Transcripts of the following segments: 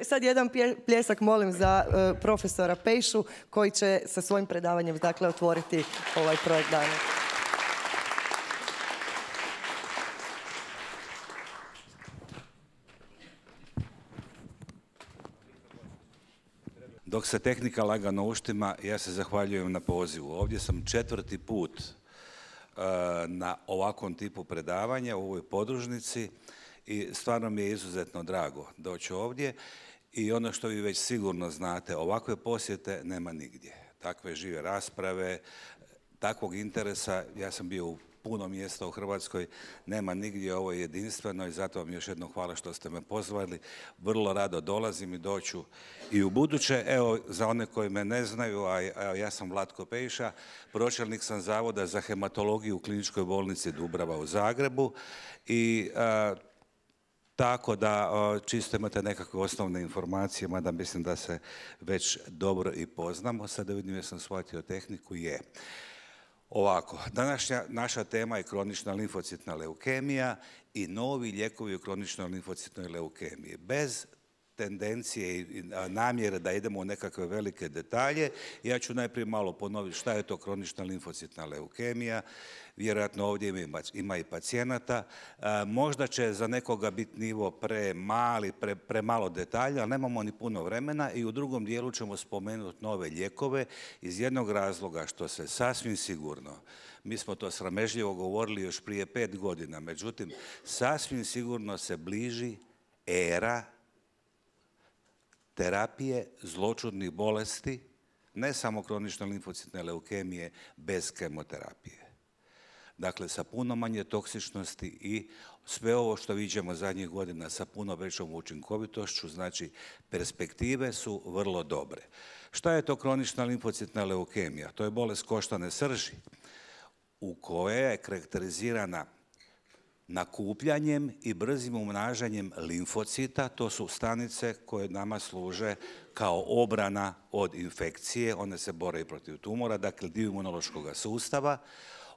Sad jedan pljesak molim za profesora Pejšu koji će sa svojim predavanjem dakle otvoriti ovaj projekt danas. Dok se tehnika lagano uštima, ja se zahvaljujem na pozivu. Ovdje sam 4. put na ovakvom tipu predavanja u ovoj podružnici i stvarno mi je izuzetno drago doći ovdje. I ono što vi već sigurno znate, ovakve posjete nema nigdje. Takve žive rasprave, takvog interesa, ja sam bio u puno mjesta u Hrvatskoj, nema nigdje, ovo je jedinstveno i zato vam još jednom hvala što ste me pozvali. Vrlo rado dolazim i doću i u buduće. Evo, za one koji me ne znaju, a ja sam Vlatko Pejša, pročelnik sam Zavoda za hematologiju u Kliničkoj bolnici Dubrava u Zagrebu i tako da čisto imate nekakve osnovne informacije, mada mislim da se već dobro i poznamo. Sada vidim jer sam shvatio tehniku, je. Ovako, današnja naša tema je kronična limfocitna leukemija i novi lijekovi u kroničnoj limfocitnoj leukemiji. Bez tendencije i namjere da idemo u nekakve velike detalje, ja ću najprije malo ponoviti šta je to kronična limfocitna leukemija. Vjerojatno ovdje ima i pacijenata. Možda će za nekoga biti nivo premalo detalja, ali nemamo ni puno vremena i u drugom dijelu ćemo spomenuti nove lijekove iz jednog razloga što se sasvim sigurno, mi smo to sramežljivo govorili još prije 5 godina, međutim, sasvim sigurno se bliži era terapije zloćudnih bolesti, ne samo kronične limfocitne leukemije, bez kemoterapije. Dakle, sa puno manje toksičnosti i sve ovo što viđemo zadnjih godina sa puno većom učinkovitošću, znači perspektive su vrlo dobre. Šta je to kronična limfocitna leukemija? To je bolest koštane srži u kojoj je karakterizirana nakupljanjem i brzim umnažanjem limfocita. To su stanice koje nama služe kao obrana od infekcije, one se bore i protiv tumora, dakle dio imunološkog sustava.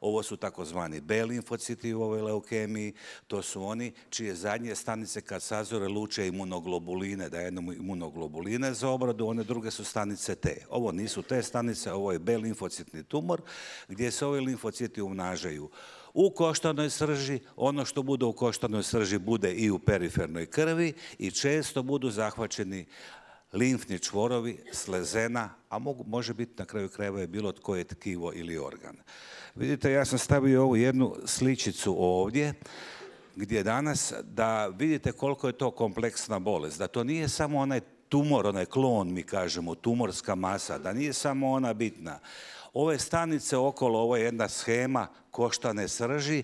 Ovo su takozvani B limfociti u ovoj leukemiji, to su oni čije zadnje stanice kad sazore luče imunoglobuline, da jedemo imunoglobuline za obradu, one druge su stanice T. Ovo nisu te stanice, ovo je B limfocitni tumor gdje se ovi limfociti umnažaju u koštanoj srži, ono što bude u koštanoj srži bude i u perifernoj krvi i često budu zahvaćeni limfni čvorovi, slezena, a može biti na kraju krajeva je bilo koje tkivo ili organ. Vidite, ja sam stavio ovu jednu sličicu ovdje, gdje danas da vidite koliko je to kompleksna bolest, da to nije samo onaj tumor, onaj klon, mi kažemo, tumorska masa, da nije samo ona bitna. Ove stanice okolo, ovo je jedna shema koštane srži,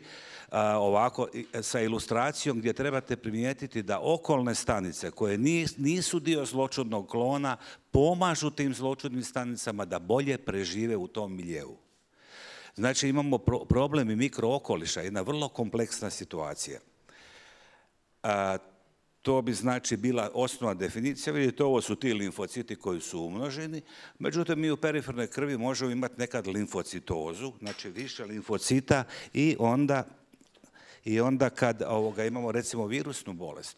ovako sa ilustracijom gdje trebate primijetiti da okolne stanice koje nisu dio zloćudnog klona pomažu tim zloćudnim stanicama da bolje prežive u tom miljeu. Znači imamo problem i mikrookoliša, jedna vrlo kompleksna situacija. To bi znači bila osnovna definicija. Vidite, ovo su ti limfociti koji su umnoženi, međutim mi u perifernoj krvi možemo imati nekad limfocitozu, znači više limfocita i onda kad imamo recimo virusnu bolest.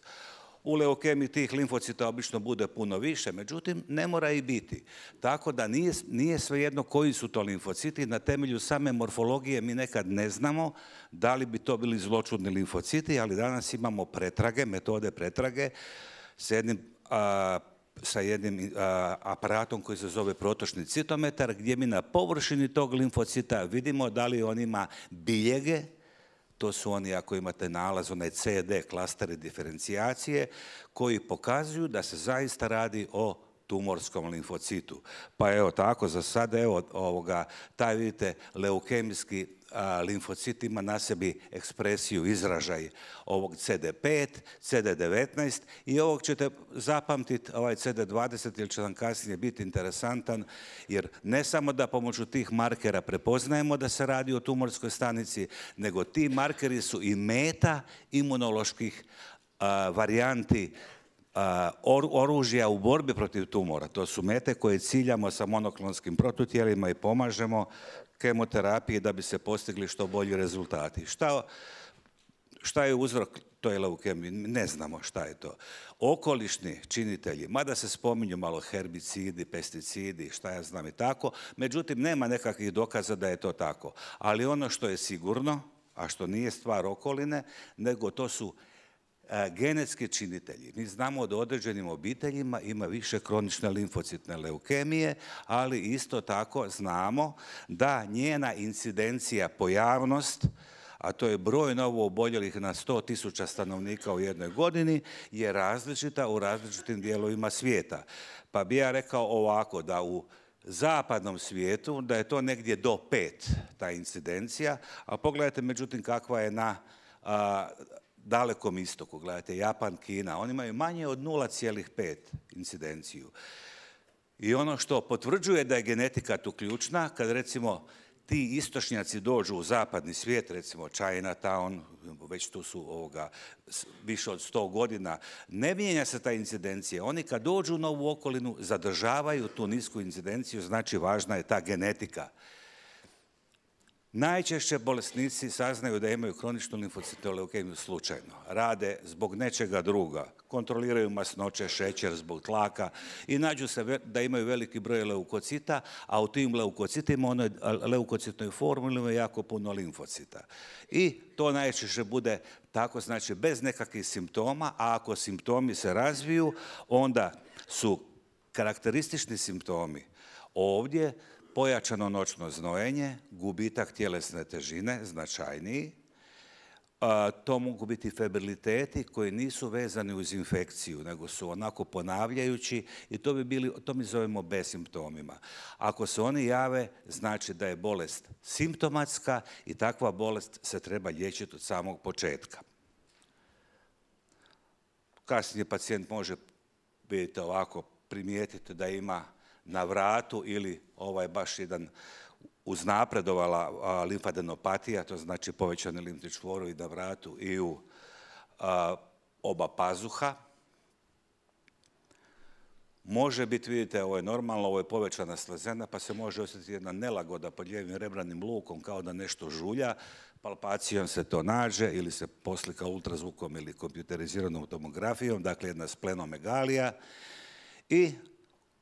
U leukemiji tih limfocita obično bude puno više, međutim ne mora i biti. Tako da nije svejedno koji su to limfociti, na temelju same morfologije mi nekad ne znamo da li bi to bili zloćudni limfociti, ali danas imamo pretrage, metode pretrage sa jednim aparatom koji se zove protočni citometar, gdje mi na površini tog limfocita vidimo da li on ima biljege. To su oni, ako imate nalaz, onaj CD, klasteri diferencijacije, koji pokazuju da se zaista radi o tumorskom limfocitu. Pa evo tako, za sada, taj vidite leukemijski limfocit ima na sebi ekspresiju, izražaj ovog CD5, CD19 i ovog ćete zapamtiti, ovaj CD20, jer će nam kasnije biti interesantan, jer ne samo da pomoću tih markera prepoznajemo da se radi o tumorskoj stanici, nego ti markeri su i meta imunoloških varijanti oružja u borbi protiv tumora. To su mete koje ciljamo sa monoklonskim protutijelima i Šta je uzrok toj leukemiji? Ne znamo šta je to. Okolišni činitelji, mada se spominju malo herbicidi, pesticidi, šta ja znam i tako, međutim nema nekakvih dokaza da je to tako. Ali ono što je sigurno, a što nije stvar okoline, nego to su genetski činitelji. Mi znamo da u određenim obiteljima ima više kronične limfocitne leukemije, ali isto tako znamo da njena incidencija, pojavnost, a to je broj novooboljelih na 100.000 stanovnika u jednoj godini, je različita u različitim dijelovima svijeta. Pa bi ja rekao ovako, da u zapadnom svijetu, da je to negdje do 5, ta incidencija, a pogledajte međutim kakva je na Dalekom istoku, gledajte, Japan, Kina, oni imaju manje od 0,5 incidenciju. I ono što potvrđuje da je genetika tu ključna, kad recimo ti istočnjaci dođu u zapadni svijet, recimo Chinatown, već tu su više od 100 godina, ne mijenja se ta incidencija. Oni kad dođu u novu okolinu zadržavaju tu nisku incidenciju, znači važna je ta genetika. Najčešće bolesnici saznaju da imaju kroničnu limfocitnu leukemiju slučajno. Rade zbog nečega druga. Kontroliraju masnoće, šećer zbog tlaka i nađu se da imaju veliki broj leukocita, a u tim leukocitima, onoj leukocitnoj formuli ima jako puno limfocita. I to najčešće bude tako, znači bez nekakvih simptoma, a ako simptomi se razviju, onda su karakteristični simptomi ovdje pojačano noćno znojenje, gubitak tjelesne težine, značajniji. To mogu biti febriliteti koji nisu vezani uz infekciju, nego su onako ponavljajući i to mi zovemo besimptomima. Ako se oni jave, znači da je bolest simptomatska i takva bolest se treba liječiti od samog početka. Kasnije pacijent može, vidite ovako, primijetiti da ima na vratu ili baš jedan uznapredovala limfadenopatija, to znači povećani limfni čvorovi na vratu i u oba pazuha. Može biti, vidite, ovo je normalno, ovo je povećana slezena, pa se može osjetiti jedna nelagoda pod lijevim rebranim lukom kao da nešto žulja. Palpacijom se to nađe ili se poslika ultrazvukom ili kompjuteriziranom tomografijom, dakle jedna splenomegalija. I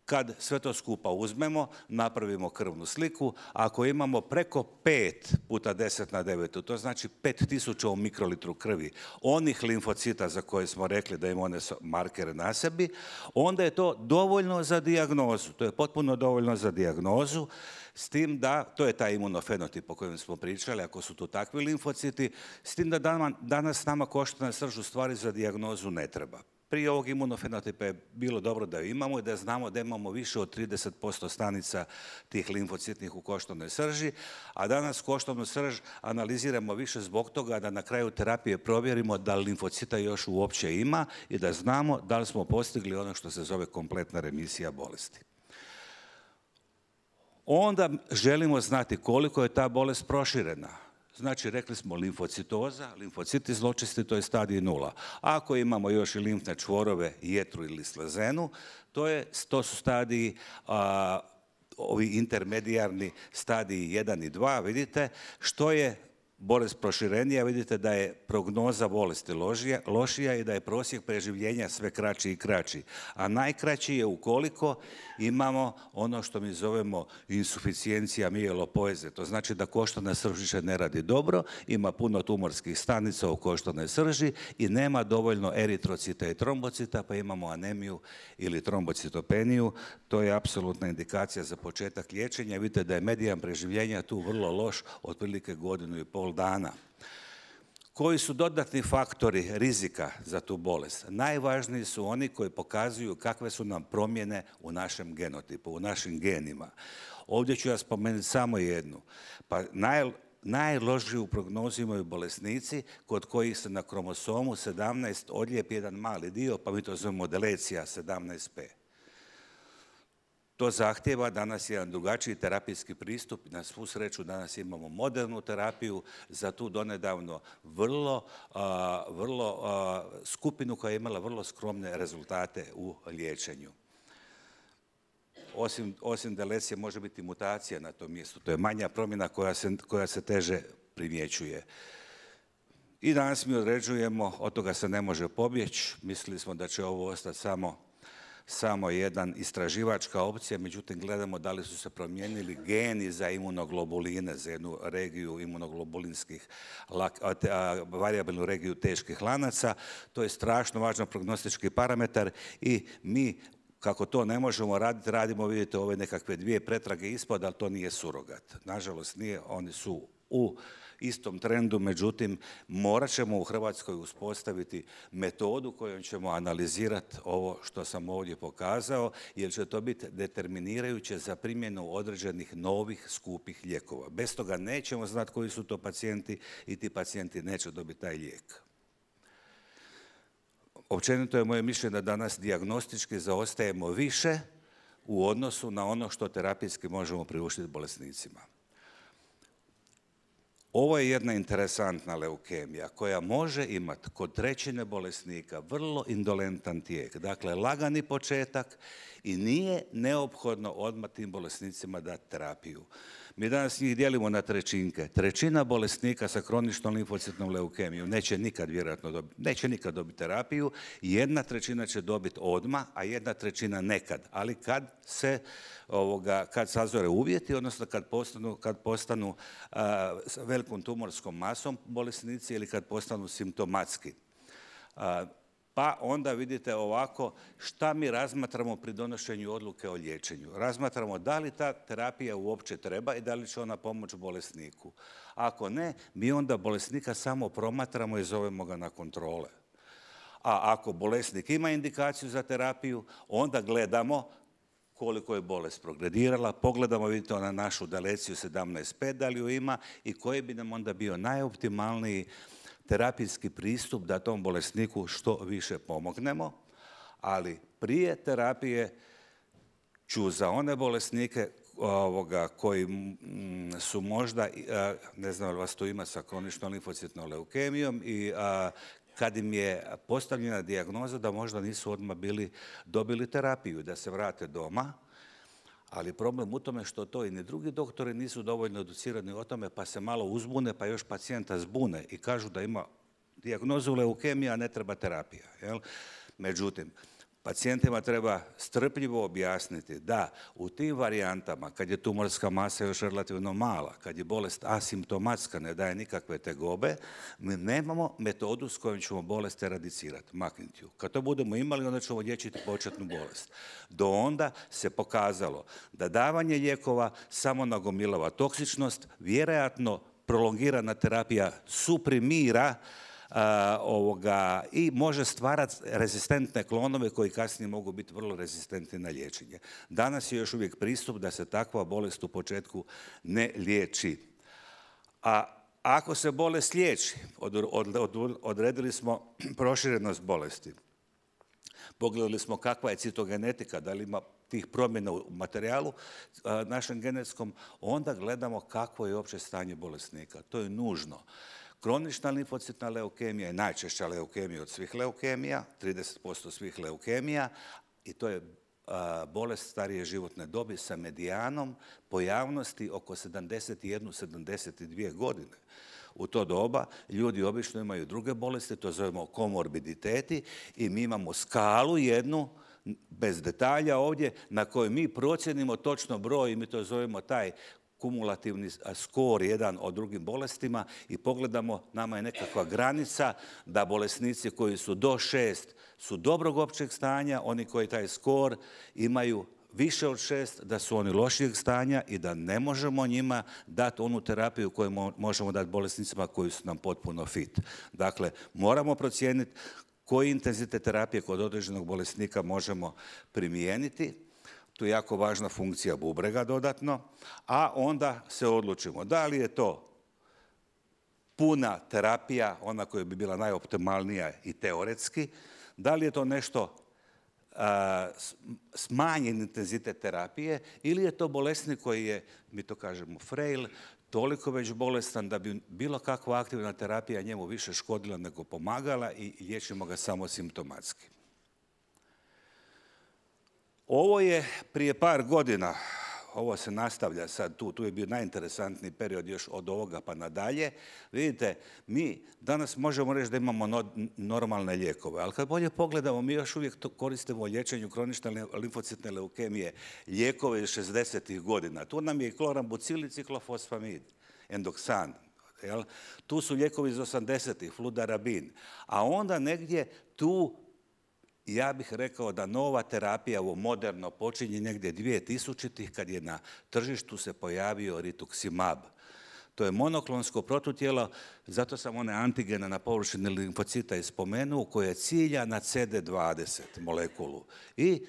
kad sve to skupa uzmemo, napravimo krvnu sliku, ako imamo preko 5 puta 10 na 9, to znači 5000 u mikrolitru krvi, onih limfocita za koje smo rekli da imamo one markere na sebi, onda je to dovoljno za dijagnozu. To je potpuno dovoljno za dijagnozu, s tim da, to je taj imunofenotip o kojem smo pričali, ako su tu takvi limfociti, s tim da danas nama koštana srž u stvari za dijagnozu ne treba. Prije ovog imunofenotipa je bilo dobro da ju imamo i da znamo da imamo više od 30% stanica tih limfocitnih u koštanoj srži, a danas koštanu srž analiziramo više zbog toga da na kraju terapije provjerimo da li limfocita još uopće ima i da znamo da li smo postigli ono što se zove kompletna remisija bolesti. Onda želimo znati koliko je ta bolest proširena. Znači, rekli smo limfocitoza, limfociti zločisti, to je stadij 0. Ako imamo još i limfne čvorove, jetru ili slezenu, to su stadiji, ovi intermedijarni stadiji 1 i 2, vidite, što je bolest proširenija, vidite da je prognoza bolesti lošija i da je prosjek preživljenja sve kraći i kraći. A najkraći je ukoliko imamo ono što mi zovemo insuficijencija mijelopoeze. To znači da koštana srž više ne radi dobro, ima puno tumorskih stanica u koštanoj srži i nema dovoljno eritrocita i trombocita, pa imamo anemiju ili trombocitopeniju. To je apsolutna indikacija za početak liječenja. Vidite da je medijan preživljenja tu vrlo loš, otprilike 1,5 godinu. Koji su dodatni faktori rizika za tu bolest? Najvažniji su oni koji pokazuju kakve su nam promjene u našem genotipu, u našim genima. Ovdje ću ja spomenuti samo jednu. Pa najlošiju prognozu imaju bolesnici kod kojih se na kromosomu 17 odlijepi jedan mali dio, pa mi to zovemo delecija 17p. To zahtjeva danas jedan drugačiji terapijski pristup. Na svu sreću danas imamo modernu terapiju za tu donedavno skupinu koja je imala vrlo skromne rezultate u liječenju. Osim delecije može biti mutacija na tom mjestu. To je manja promjena koja se teže primjećuje. I danas mi određujemo, od toga se ne može pobjeći, mislili smo da će ovo ostati samo jedan istraživačka opcija, međutim gledamo da li su se promijenili geni za imunoglobuline, za jednu regiju imunoglobulinskih, variabilnu regiju teških lanaca. To je strašno važan prognostički parametar i mi, kako to ne možemo raditi, radimo, vidite, ove nekakve dvije pretrage ispod, ali to nije surogat. Nažalost nije, oni su u istom trendu, međutim morat ćemo u Hrvatskoj uspostaviti metodu kojom ćemo analizirati ovo što sam ovdje pokazao, jer će to biti determinirajuće za primjenu određenih novih skupih lijekova. Bez toga nećemo znati koji su to pacijenti i ti pacijenti neće dobiti taj lijek. Općenito je moje mišljenje da danas dijagnostički zaostajemo više u odnosu na ono što terapijski možemo priuštiti bolesnicima. Ovo je jedna interesantna leukemija koja može imati kod trećine bolesnika vrlo indolentan tijek, dakle lagani početak i nije neophodno odmah tim bolesnicima dati terapiju. Mi danas njih dijelimo na trećinke. Trećina bolesnika sa kroničnom limfocitnom leukemijom neće nikad vjerojatno dobiti terapiju, 1/3 će dobiti odmah, a 1/3 nekad. Ali kad sazore uvjeti, odnosno kad postanu s velikom tumorskom masom bolesnici ili kad postanu simptomatski. Pa onda vidite ovako šta mi razmatramo pri donošenju odluke o liječenju. Razmatramo da li ta terapija uopće treba i da li će ona pomoći bolesniku. Ako ne, mi onda bolesnika samo promatramo i zovemo ga na kontrole. A ako bolesnik ima indikaciju za terapiju, onda gledamo koliko je bolest progredirala, pogledamo, vidite, na našu Daleciju 17.5, da li ju ima i koji bi nam onda bio najoptimalniji terapijski pristup da tom bolesniku što više pomognemo, ali prije terapije ću za one bolesnike koji su možda, ne znam li vas tu ima sa kroničnom limfocitnom leukemijom i kad im je postavljena dijagnoza da možda nisu odmah dobili terapiju, da se vrate doma, ali problem u tome što to i ni drugi doktori nisu dovoljno educirani o tome, pa se malo uzbune, pa još pacijenta zbune i kažu da ima dijagnozu leukemija, a ne treba terapija. Jel? Međutim, pacijentima treba strpljivo objasniti da u tim varijantama, kad je tumorska masa još relativno mala, kad je bolest asimptomatska, ne daje nikakve tegobe, mi nemamo metodu s kojom ćemo bolest eradicirati, maknuti ju. Kad to budemo imali, onda ćemo liječiti početnu bolest. Do onda se pokazalo da davanje lijekova samo nagomilava toksičnost, vjerojatno prolongirana terapija suprimira i može stvarati rezistentne klonove koji kasnije mogu biti vrlo rezistentni na liječenje. Danas je još uvijek pristup da se takva bolest u početku ne liječi. A ako se bolest liječi, odredili smo proširenost bolesti, pogledali smo kakva je citogenetika, da li ima tih promjena u materijalu našem genetskom, onda gledamo kakvo je opće stanje bolesnika. To je nužno. Kronična limfocitna leukemija je najčešća leukemija od svih leukemija, 30% svih leukemija, i to je bolest starije životne dobi sa medijanom pojavnosti oko 71-72 godine. U to doba ljudi obično imaju druge bolesti, to zovemo komorbiditeti, i mi imamo skalu jednu, bez detalja ovdje, na kojoj mi procjenimo točno broj i mi to zovemo taj kumulativni skor jedan o drugim bolestima i pogledamo, nama je nekakva granica da bolesnici koji su do 6 su dobrog općeg stanja, oni koji taj skor imaju više od 6, da su oni lošijeg stanja i da ne možemo njima dati onu terapiju koju možemo dati bolesnicima koji su nam potpuno fit. Dakle, moramo procijeniti koji intenzitet terapije kod određenog bolesnika možemo primijeniti. Tu je jako važna funkcija bubrega dodatno, a onda se odlučimo da li je to puna terapija, ona koja bi bila najoptimalnija i teoretski, da li je to nešto smanjen intenzitet terapije ili je to bolesnik koji je, mi to kažemo frail, toliko već bolestan da bi bilo kakva aktivna terapija njemu više škodila nego pomagala i liječimo ga samo simptomatski. Ovo je prije par godina ovo se nastavlja sad tu je bio najinteresantniji period još od ovoga pa nadalje. Vidite, mi danas možemo reći da imamo normalne lijekove, ali kad bolje pogledamo, mi još uvijek to koristimo u liječenju kronične limfocitne leukemije, lijekove iz 60-ih godina. Tu nam je klorambucil i ciklofosfamid, endoksan. Tu su lijekovi iz 80-ih, fludarabin. A onda negdje tu, ja bih rekao da nova terapija, ovo moderno, počinje negdje 2000-ih kad je na tržištu se pojavio rituximab. To je monoklonsko protutijelo, zato sam one antigene na površini limfocita spomenuo, koje cilja na CD20 molekulu i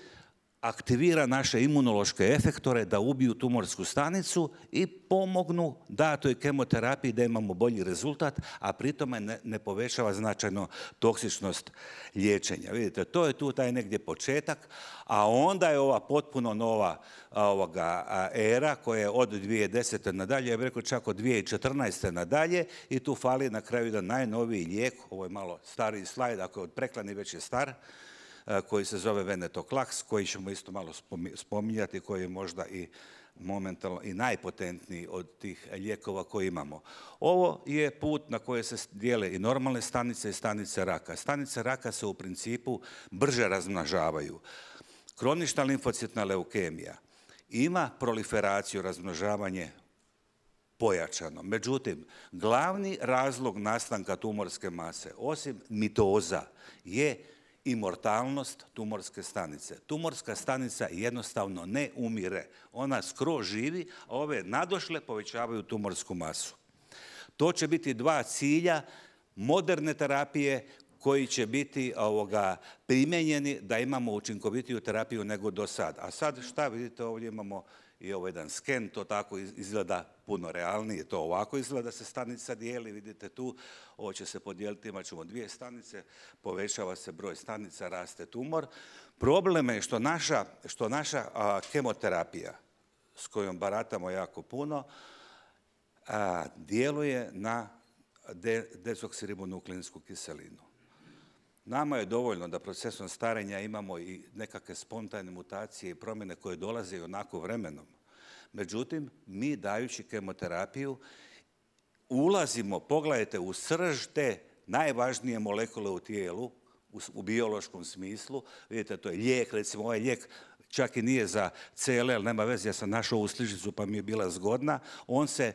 aktivira naše imunološke efektore da ubiju tumorsku stanicu i pomognu datoj kemoterapiji da imamo bolji rezultat, a pritome ne povećava značajno toksičnost liječenja. Vidite, to je tu taj negdje početak, a onda je ova potpuno nova era koja je od 2010. nadalje, ja bih rekao čak od 2014. nadalje, i tu fali na kraju jedan najnoviji lijek, ovo je malo stariji slajd, ako je od preklani već je star, koji se zove venetoclax, koji ćemo isto malo spominjati, koji je možda i momentalno i najpotentniji od tih lijekova koje imamo. Ovo je put na koje se dijele i normalne stanice i stanice raka. Stanice raka se u principu brže razmnožavaju. Kronična limfocitna leukemija ima proliferaciju, razmnožavanje pojačano. Međutim, glavni razlog nastanka tumorske mase, osim mitoza, je i mortalnost tumorske stanice. Tumorska stanica jednostavno ne umire. Ona skroz živi, a ove nadošle povećavaju tumorsku masu. To će biti dva cilja moderne terapije koji će biti primijenjeni da imamo učinkovitiju terapiju nego do sad. A sad šta vidite, ovdje imamo i ovo jedan sken, to tako izgleda puno realnije, to ovako izgleda da se stanica dijeli, vidite tu, ovo će se podijeliti, imat ćemo dvije stanice, povećava se broj stanica, raste tumor. Problem je što naša kemoterapija, s kojom baratamo jako puno, djeluje na dezoksiribonukleinsku kiselinu. Nama je dovoljno da procesom starenja imamo i nekakve spontane mutacije i promjene koje dolaze i onako vremenom. Međutim, mi dajući kemoterapiju ulazimo, pogledajte, u srž te najvažnije molekule u tijelu, u biološkom smislu. Vidite, to je lijek, recimo ovaj lijek čak i nije za CLL, nema veze, ja sam našao ovu sličicu pa mi je bila zgodna. On se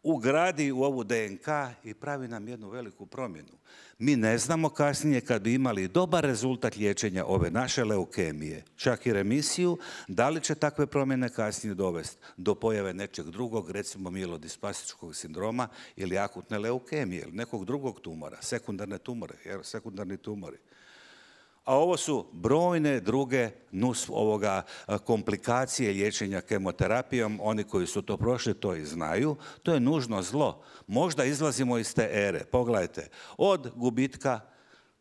ugradi u ovu DNK i pravi nam jednu veliku promjenu. Mi ne znamo kasnije, kad bi imali dobar rezultat liječenja ove naše leukemije, čak i remisiju, da li će takve promjene kasnije dovesti do pojave nečeg drugog, recimo mielodisplastičkog sindroma ili akutne leukemije ili nekog drugog tumora, sekundarni tumori. A ovo su brojne druge komplikacije liječenja kemoterapijom. Oni koji su to prošli to i znaju. To je nužno zlo. Možda izlazimo iz te ere. Pogledajte, od gubitka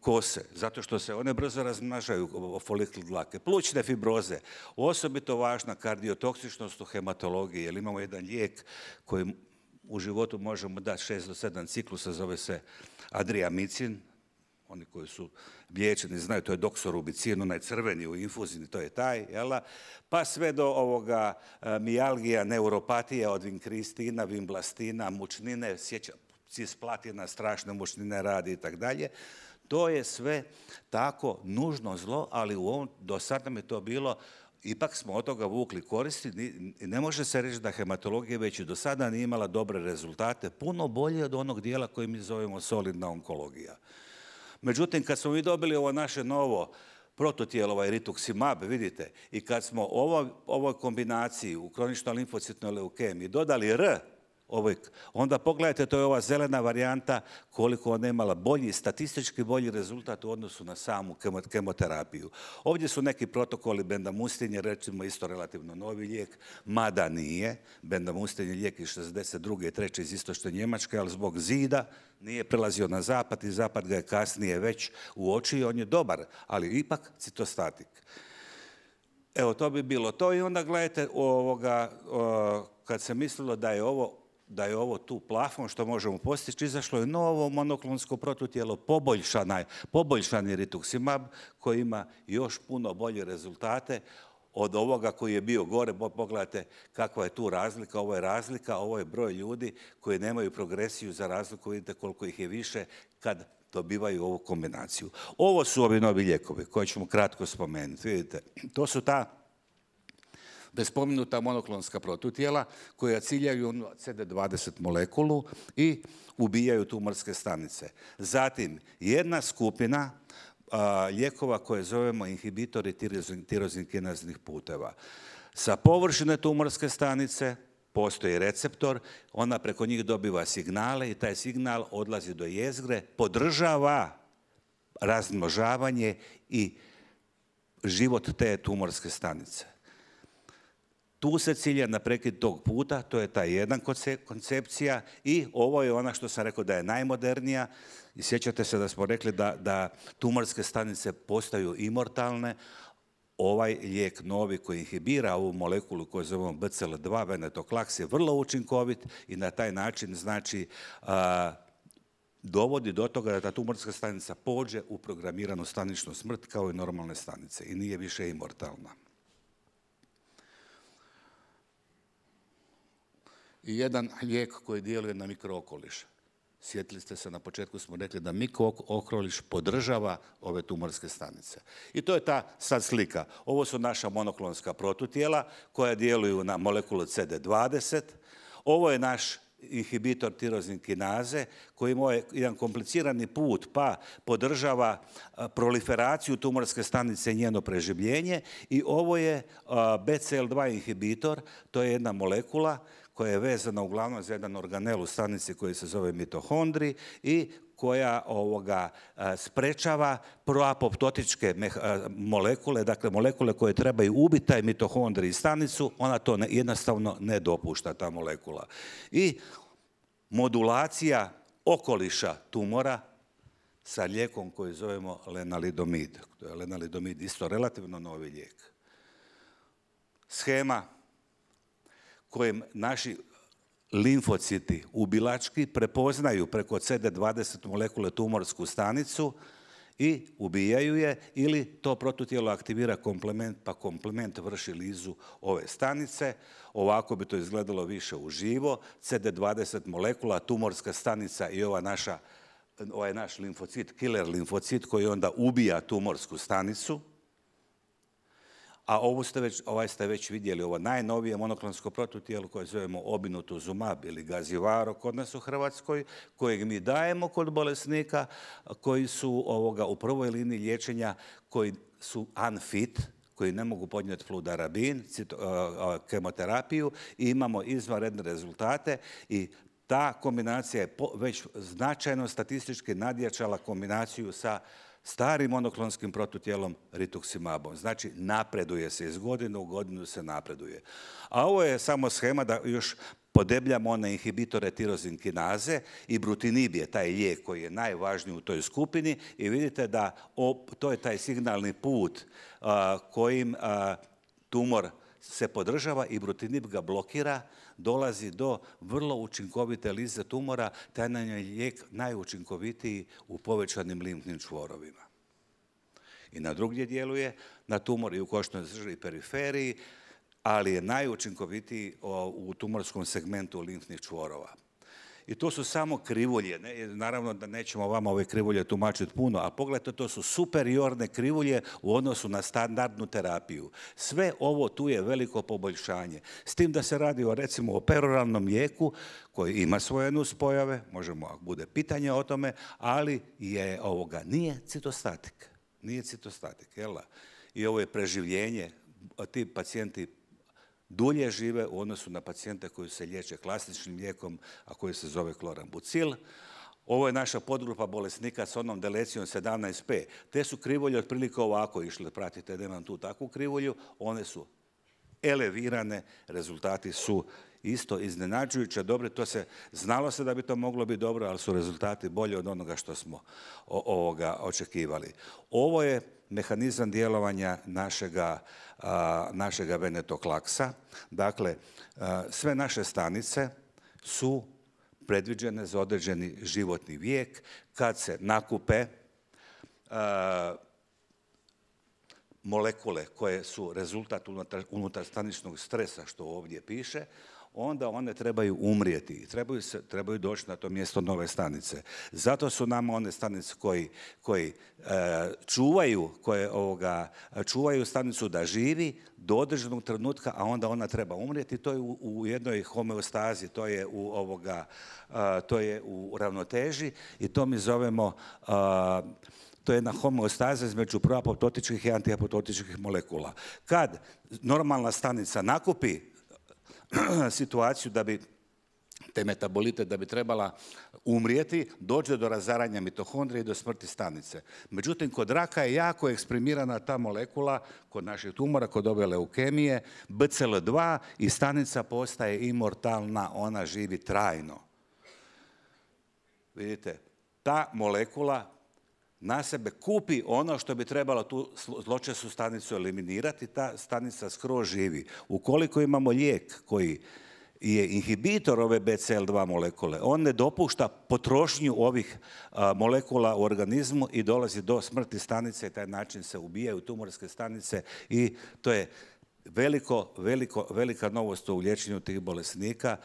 kose, zato što se one brzo razmnažaju, folikl dlake, plućne fibroze, osobito važna kardiotoksičnost u hematologiji, jer imamo jedan lijek koji u životu možemo dati 6 do 7 ciklusa, zove se adriamicin. Oni koji su liječeni znaju, to je doksorubicin, onaj crveni u infuzini, to je taj, pa sve do mijalgija, neuropatija od vinkristina, vimblastina, mučnine, cisplatina, strašne mučnine radi i tako dalje. To je sve tako nužno zlo, ali do sada nam je to bilo, ipak smo od toga vukli koristi i ne može se reći da hematologija već i do sada nije imala dobre rezultate, puno bolje od onog dijela koji mi zovemo solidna onkologija. Međutim, kad smo mi dobili ovo naše novo protutijelo, rituximab, vidite, i kad smo ovoj kombinaciji u kroničnoj limfocitnoj leukemiji dodali R, onda pogledajte, to je ova zelena varijanta, koliko ona imala statistički bolji rezultat u odnosu na samu kemoterapiju. Ovdje su neki protokoli, bendamustin je recimo isto relativno novi lijek, mada nije. Bendamustin je lijek iz 62. i 3. iz istočne Njemačke, ali zbog zida nije prelazio na zapad i zapad ga je kasnije već uočio. On je dobar, ali ipak citostatik. Evo, to bi bilo to. I onda gledajte, kad se mislilo da je ovo tu plafon što možemo postići, izašlo je novo monoklonsko protutijelo, poboljšani rituximab koji ima još puno bolje rezultate. od ovoga koji je bio gore. Pogledajte kakva je tu razlika. Ovo je broj ljudi koji nemaju progresiju, za razliku vidite koliko ih je više kad dobivaju ovu kombinaciju. Ovo su ovi novi lijekovi koje ćemo kratko spomenuti. Vidite, to su ta već spomenuta monoklonska protutijela koja ciljaju CD20 molekulu i ubijaju tumorske stanice. Zatim, jedna skupina lijekova koje zovemo inhibitori tirozinkinaznih puteva. Sa površine tumorske stanice postoji receptor, ona preko njih dobiva signale i taj signal odlazi do jezgre, podržava razmnožavanje i život te tumorske stanice. Tu se cilja na prekid tog puta, to je ta jedna koncepcija i ovo je ona što sam rekao da je najmodernija. I sjećate se da smo rekli da tumorske stanice postaju imortalne. Ovaj lijek novi koji inhibira ovu molekulu koju zovemo BCL2, venetoclax, je vrlo učinkovit i na taj način znači dovodi do toga da ta tumorska stanica pođe u programiranu staničnu smrt kao i normalne stanice i nije više imortalna. I jedan lijek koji djeluje na mikrookoliš. Sjetili ste se, na početku smo rekli da mikrookoliš podržava ove tumorske stanice. I to je ta sad slika. Ovo su naša monoklonska protutijela koja djeluju na molekulu CD20. Ovo je naš inhibitor tirozinkinaze koji ima jedan komplicirani put pa podržava proliferaciju tumorske stanice i njeno preživljenje. I ovo je BCL2 inhibitor, to je jedna molekula koja je vezana uglavnom za jedan organel u stanici koji se zove mitohondri i koja sprečava proapoptotičke molekule, dakle molekule koje trebaju ubiti taj mitohondri i stanicu, ona to jednostavno ne dopušta, ta molekula. I modulacija okoliša tumora sa lijekom koji zovemo lenalidomid. To je lenalidomid isto relativno novi lijek. Shema kojim naši limfociti ubilački prepoznaju preko CD20 molekule tumorsku stanicu i ubijaju je, ili to protutijelo aktivira komplement, pa komplement vrši lizu ove stanice. Ovako bi to izgledalo više uživo. CD20 molekula, tumorska stanica i ovaj naš limfocit, killer limfocit koji onda ubija tumorsku stanicu. A ovaj ste već vidjeli, ovo najnovije monoklonsko protutijelo koje zovemo obinutuzumab ili gazivaro kod nas u Hrvatskoj, kojeg mi dajemo kod bolesnika koji su u prvoj liniji liječenja, koji su unfit, koji ne mogu podnijeti fludarabin, kemoterapiju i imamo izvanredne rezultate i ta kombinacija je već značajno statistički nadjačala kombinaciju sa starim monoklonskim protutijelom rituximabom. Znači, napreduje se, iz godine u godinu se napreduje. A ovo je samo shema da još podebljamo one inhibitore tirozinkinaze i brutinib je taj lijek koji je najvažniji u toj skupini i vidite da to je taj signalni put kojim tumor se podržava i brutinib ga blokira, dolazi do vrlo učinkovite lize tumora, taj nam je lijek najučinkovitiji u povećanim limfnim čvorovima. I na drugdje djeluje, na tumor i u košnoj žili i periferiji, ali je najučinkovitiji u tumorskom segmentu limfnih čvorova. I to su samo krivulje. Naravno da nećemo vama ove krivulje tumačiti puno, a pogledajte, to su superiorne krivulje u odnosu na standardnu terapiju. Sve ovo tu je veliko poboljšanje. S tim da se radi recimo o peroralnom lijeku koji ima svoje nuspojave, možemo ako bude pitanje o tome, ali nije citostatik. Nije citostatik, jel da? I ovo je preživljenje, ti pacijenti dulje žive u odnosu na pacijente koji se liječe klasičnim lijekom, a koji se zove klorambucil. Ovo je naša podgrupa bolesnika s onom delecijom 17P. Te su krivulje otprilike ovako išle, pratite, nemam tu takvu krivulju, one su elevirane, rezultati su isto iznenađujuće dobri. Znalo se da bi to moglo biti dobro, ali su rezultati bolji od onoga što smo očekivali. Ovo je mehanizam djelovanja našega venetoclaxa. Dakle, sve naše stanice su predviđene za određeni životni vijek. Kad se nakupe, molekule koje su rezultat unutarstaničnog stresa, što ovdje piše, onda one trebaju umrijeti i trebaju doći na to mjesto nove stanice. Zato su nama one stanice koji čuvaju stanicu da živi do određenog trenutka, a onda ona treba umrijeti. To je u jednoj homeostazi, to je u ravnoteži i to mi zovemo to je jedna homeostaza između proapoptotičkih i antiapoptotičkih molekula. Kad normalna stanica nakupi situaciju da bi te metabolite da bi trebala umrijeti, dođe do razaranja mitohondrije i do smrti stanice. Međutim, kod raka je jako eksprimirana ta molekula, kod naših tumora, kod ove leukemije, BCL2 i stanica postaje imortalna, ona živi trajno. Vidite, ta molekula na sebe kupi ono što bi trebalo tu zločestu stanicu eliminirati, ta stanica skroz živi. Ukoliko imamo lijek koji je inhibitor ove BCL2 molekule, on ne dopušta potrošnju ovih molekula u organizmu i dolazi do smrti stanice i taj način se ubijaju tumorske stanice i to je velika novost u liječenju tih bolesnika.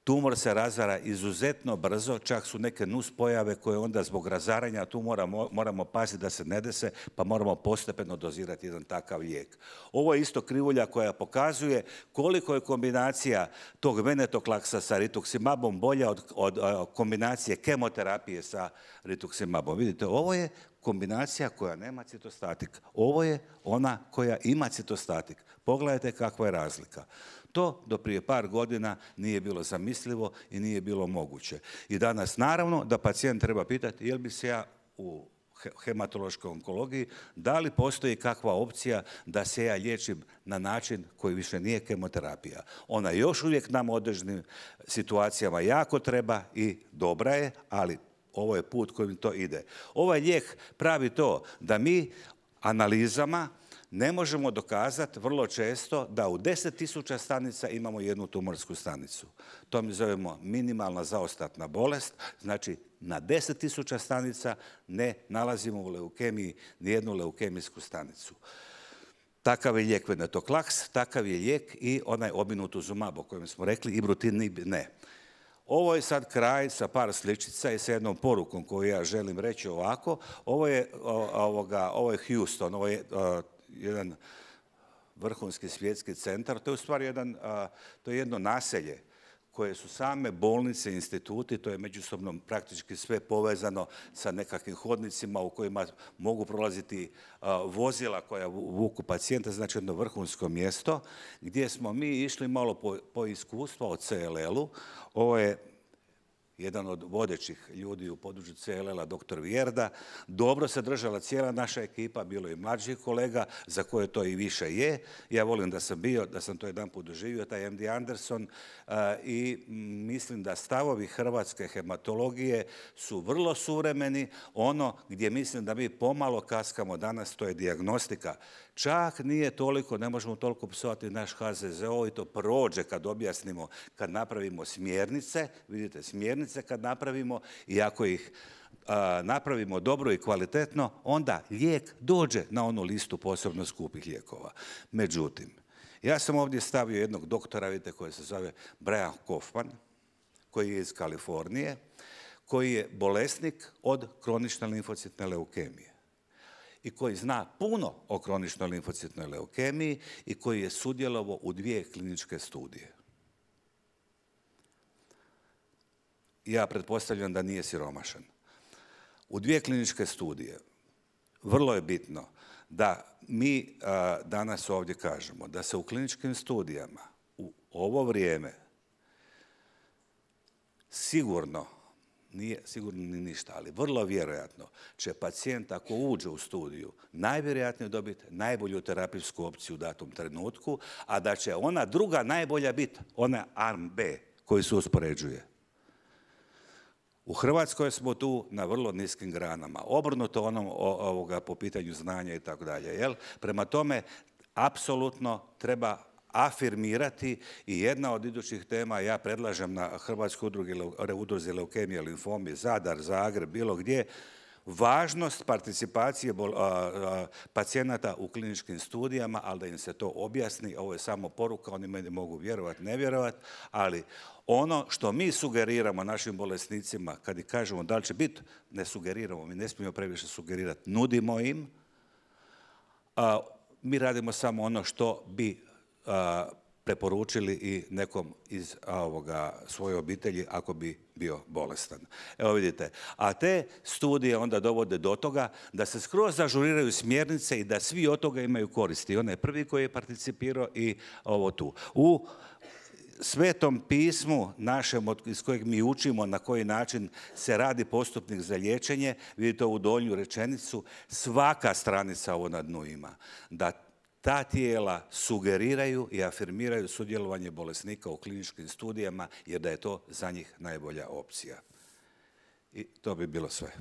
Tumor se razara izuzetno brzo, čak su neke nuspojave koje onda zbog razaranja tumora moramo paziti da se ne dese, pa moramo postepeno dozirati jedan takav lijek. Ovo je isto krivulja koja pokazuje koliko je kombinacija tog venetoklaksa sa rituximabom bolja od kombinacije kemoterapije sa rituximabom. Vidite, ovo je kombinacija koja nema citostatik. Ovo je ona koja ima citostatik. Pogledajte kakva je razlika. To do prije par godina nije bilo zamislivo i nije bilo moguće. I danas naravno da pacijent treba pitati jel bi se ja u hematološkoj onkologiji da li postoji kakva opcija da se ja liječim na način koji više nije kemoterapija. Ona još uvijek nam u određenim situacijama jako treba i dobra je, ali ovo je put kojim to ide. Ovaj lijek pravi to da mi analizama ne možemo dokazati vrlo često da u 10.000 stanica imamo jednu tumorsku stanicu. To mi zovemo minimalna zaostatna bolest, znači na 10.000 stanica ne nalazimo u leukemiji nijednu leukemijsku stanicu. Takav je lijek venetoklaks, takav je lijek i onaj ominutuzumab o kojem smo rekli, ibrutinib ne. Ovo je sad kraj sa par sličica i sa jednom porukom koju ja želim reći ovako. Ovo je Houston, ovo je jedan vrhunski svjetski centar. To je u stvari to je jedno naselje koje su same bolnice, instituti, to je međusobno praktički sve povezano sa nekakvim hodnicima u kojima mogu prolaziti vozila koja vuku pacijenta, znači jedno vrhunsko mjesto gdje smo mi išli malo po iskustva o CLL-u. Ovo je jedan od vodećih ljudi u području CLL-a, dr. Vjerda. Dobro se držala cijela naša ekipa, bilo je i mlađih kolega za koje to i više je. Ja volim da sam bio, da sam to jedanput doživio, taj MD Anderson, i mislim da stavovi hrvatske hematologije su vrlo suvremeni. Ono gdje mislim da mi pomalo kaskamo danas, to je dijagnostika. Čak nije toliko, ne možemo toliko psovati naš HZZO i to prođe kad objasnimo, kad napravimo smjernice, vidite smjernice kad napravimo i ako ih napravimo dobro i kvalitetno, onda lijek dođe na onu listu posebno skupih lijekova. Međutim, ja sam ovdje stavio jednog doktora, vidite, koji se zove Brian Kaufman, koji je iz Kalifornije, koji je bolesnik od kronične limfocitne leukemije i koji zna puno o kroničnoj limfocitnoj leukemiji i koji je sudjelovao u 2 kliničke studije. Ja pretpostavljam da nije siromašan. U 2 kliničke studije vrlo je bitno da mi danas ovdje kažemo da se u kliničkim studijama u ovo vrijeme sigurno, nije sigurno ni ništa, ali vrlo vjerojatno će pacijent ako uđe u studiju najvjerojatnije dobiti najbolju terapijsku opciju u datom trenutku, a da će ona druga najbolja biti ona arm B koji se uspoređuje. U Hrvatskoj smo tu na vrlo niskim granama, obrnuto po pitanju znanja i tako dalje. Prema tome, apsolutno treba afirmirati i jedna od idućih tema, ja predlažem na Hrvatskoj udruzi leukemije, limfomi, Zadar, Zagreb, bilo gdje, važnost participacije pacijenata u kliničkim studijama, ali da im se to objasni. Ovo je samo poruka, oni meni mogu vjerovati, ne vjerovati, ali ono što mi sugeriramo našim bolesnicima, kad i kažemo da li će biti, ne sugeriramo, mi ne smijemo previše sugerirati, nudimo im, mi radimo samo ono što bi preporučili i nekom iz svoje obitelji ako bi bio bolestan. Evo vidite, a te studije onda dovode do toga da se skroz ažuriraju smjernice i da svi od toga imaju koristi. On je prvi koji je participirao i ovo tu. U Svetom pismu našem iz kojeg mi učimo na koji način se radi postupnik za liječenje, vidite ovu donju rečenicu, svaka stranica ovo na dnu ima, da ta tijela sugeriraju i afirmiraju sudjelovanje bolesnika u kliničkim studijama jer da je to za njih najbolja opcija. I to bi bilo sve.